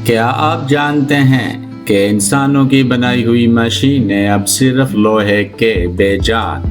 کیا آپ جانتے ہیں کہ انسانوں کی بنائی ہوئی مشینیں اب صرف لوہے کے بے جان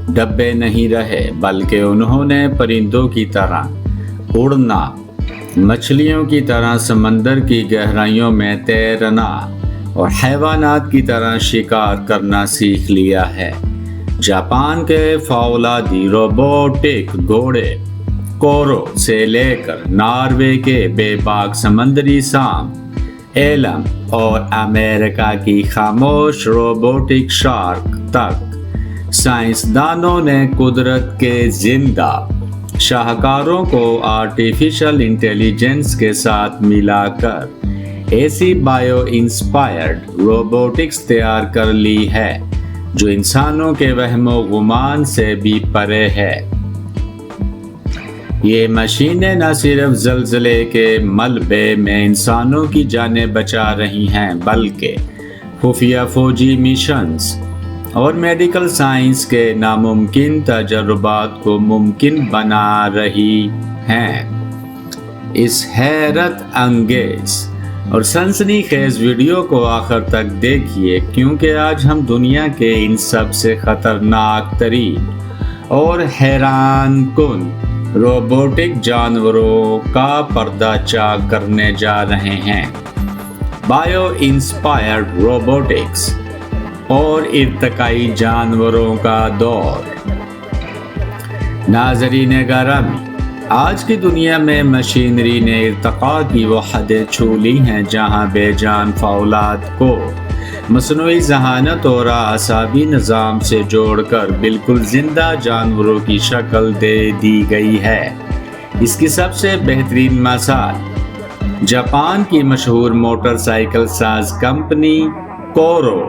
ڈبے نہیں رہے، بلکہ انہوں نے پرندوں کی طرح اڑنا، مچھلیوں کی طرح سمندر کی گہرائیوں میں تیرنا اور حیوانات کی طرح شکار کرنا سیکھ لیا ہے۔ جاپان کے فولادی روبوٹک گھوڑے کورو سے لے کر ناروے کے بے باک سمندری سانپ ایلم اور امریکہ کی خاموش روبوٹک شارک تک، سائنسدانوں نے قدرت کے زندہ شاہکاروں کو آرٹیفیشل انٹیلیجنس کے ساتھ ملا کر ایسی بایو انسپائرڈ روبوٹکس تیار کر لی ہے جو انسانوں کے وہم و گمان سے بھی پرے ہے۔ یہ مشینیں نہ صرف زلزلے کے ملبے میں انسانوں کی جانیں بچا رہی ہیں، بلکہ خفیہ فوجی مشنز اور میڈیکل سائنس کے ناممکن تجربات کو ممکن بنا رہی ہیں۔ اس حیرت انگیز اور سنسنی خیز ویڈیو کو آخر تک دیکھیے، کیونکہ آج ہم دنیا کے ان سب سے خطرناک ترین اور حیران کن روبوٹک جانوروں کا پردہ چاک کرنے جا رہے ہیں۔ بایو انسپائرڈ روبوٹکس اور ارتقائی جانوروں کا دور۔ ناظرین گرامی، آج کی دنیا میں مشینری نے ارتقاء کی وہ حدیں چھو لی ہیں جہاں بے جان فولاد کو مصنوعی ذہانت اور اعصابی نظام سے جوڑ کر بالکل زندہ جانوروں کی شکل دے دی گئی ہے۔ اس کی سب سے بہترین مثال جاپان کی مشہور موٹر سائیکل ساز کمپنی کورو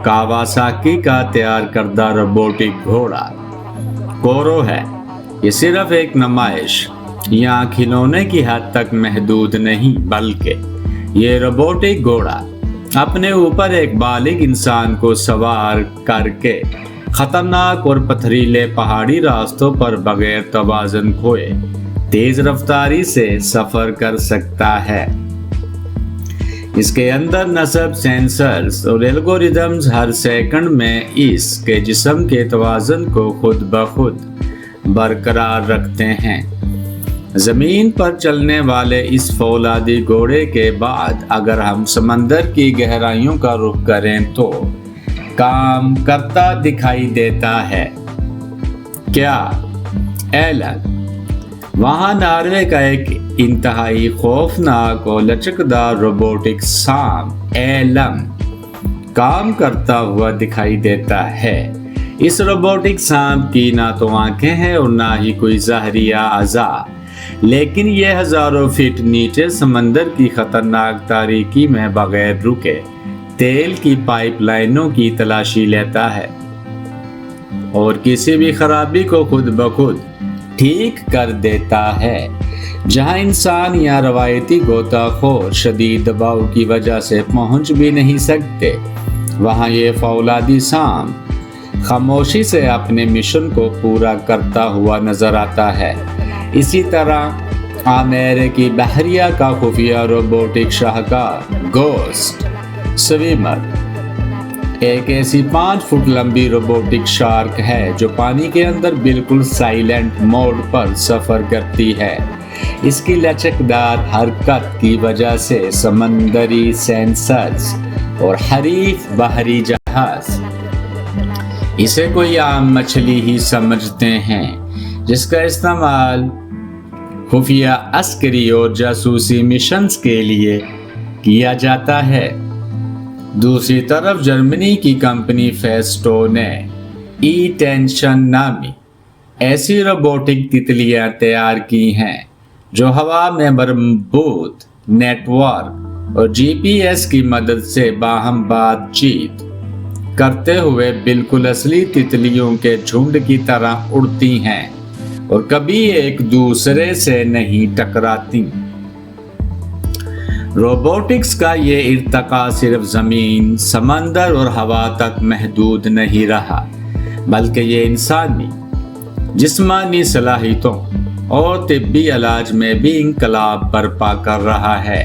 کاواساکی کا تیار کردہ روبوٹک گھوڑا کورو ہے۔ یہ صرف ایک نمائش یا کھلونے کی حد تک محدود نہیں، بلکہ یہ روبوٹک گھوڑا اپنے اوپر ایک بالغ انسان کو سوار کر کے خطرناک اور پتھریلے پہاڑی راستوں پر بغیر توازن کھوئے تیز رفتاری سے سفر کر سکتا ہے۔ اس کے اندر نصب سینسرز اور الگوریدمز ہر سیکنڈ میں اس کے جسم کے توازن کو خود بخود برقرار رکھتے ہیں۔ زمین پر چلنے والے اس فولادی گھوڑے کے بعد اگر ہم سمندر کی گہرائیوں کا رخ کریں تو کام کرتا دکھائی دیتا ہے۔ کیا ایلن وہاں ناروے کا ایک انتہائی خوفناک اور لچکدار روبوٹک سانپ ایلم کام کرتا ہوا دکھائی دیتا ہے۔ اس روبوٹک سانپ کی نہ تو آنکھیں ہیں اور نہ ہی کوئی ظاہری اعضاء، لیکن یہ ہزاروں فٹ نیچے سمندر کی خطرناک تاریکی میں بغیر رکے تیل کی پائپ لائنوں کی تلاشی لیتا ہے اور کسی بھی خرابی کو خود بخود ٹھیک کر دیتا ہے۔ جہاں انسان یا روایتی غوطہ خور شدید دباؤ کی وجہ سے پہنچ بھی نہیں سکتے، وہاں یہ فولادی سانپ خاموشی سے اپنے مشن کو پورا کرتا ہوا نظر آتا ہے۔ اسی طرح امریکی بحریہ کا خفیہ روبوٹک شاہکار گوسٹ سویمر ایک ایسی 5 فٹ لمبی روبوٹک شارک ہے جو پانی کے اندر بالکل سائلنٹ موڈ پر سفر کرتی ہے۔ اس کی لچکدار حرکت کی وجہ سے سمندری سینسرز اور حریف بحری جہاز اسے کوئی عام مچھلی ہی سمجھتے ہیں، جس کا استعمال خفیہ عسکری اور جاسوسی مشنز کے لیے کیا جاتا ہے۔ دوسری طرف جرمنی کی کمپنی فیسٹو نے ای ٹینشن نامی ایسی روبوٹک تتلیاں تیار کی ہیں جو ہوا میں مربوط نیٹ ورک اور جی پی ایس کی مدد سے باہم بات چیت کرتے ہوئے بالکل اصلی تتلیوں کے جھنڈ کی طرح اڑتی ہیں اور کبھی ایک دوسرے سے نہیں ٹکراتی۔ روبوٹکس کا یہ ارتقاء صرف زمین، سمندر اور ہوا تک محدود نہیں رہا، بلکہ یہ انسانی جسمانی صلاحیتوں اور طبی علاج میں بھی انقلاب برپا کر رہا ہے۔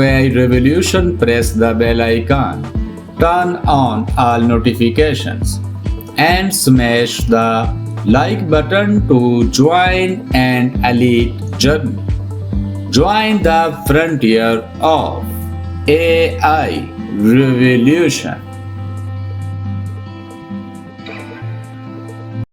AI Revolution, press the bell icon, turn on all notifications and smash the like button to join an elite journey. Join the frontier of AI revolution.